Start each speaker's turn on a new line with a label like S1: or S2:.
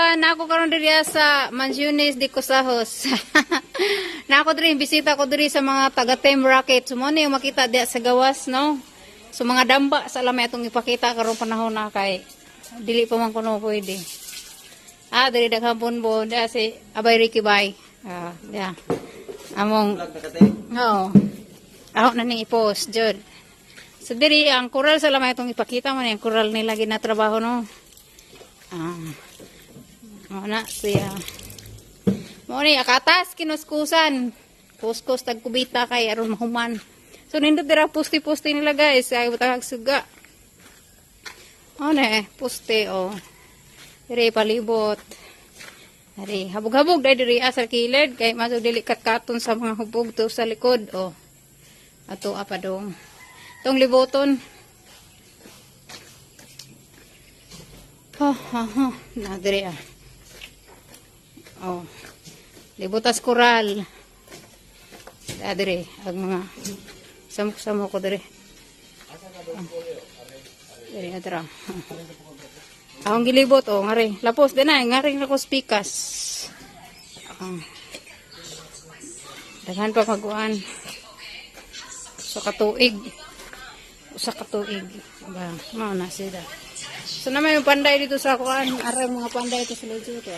S1: everyone, ako karon diri sa Mansiones de Cosahos. Na ako diri bisita ko diri sa mga taga Team Rocket. Sumo ni makita diya sa gawas, no. So mga damba sa lamay atong ipakita karon panahon na kay dili pa man kuno pwede. Diri daghang punbon diya si Abay Ricky Bay. Diya. Among oo. Ako na ning i-post jud. So diri ang coral sa lamay atong ipakita man ang coral nila ginatrabaho, no. Muna siya. Muna akatas kinuskusan. Kuskus tagkubita kay aron mahuman. So nindot dira pusti-pusti nila guys. Ay butang suga. Pusti oh. Diri palibot. Diri habog-habog diri sa kilid kay masud dili katon sa mga hubog to sa likod oh. Ato apa dong. Tong liboton. Na diri oh. Libutas koral. Diri ang mga samok-samok ko diri. Diri adra. Ang gilibot oh ngari. Lapos dinay ngari lakos pikas. Daghan pa maguan. Sa katuig. Usa ka tuig. Ba, mao na sila. So naman yung panday dito sa kuan, aray mga panday ito sa lodyo to.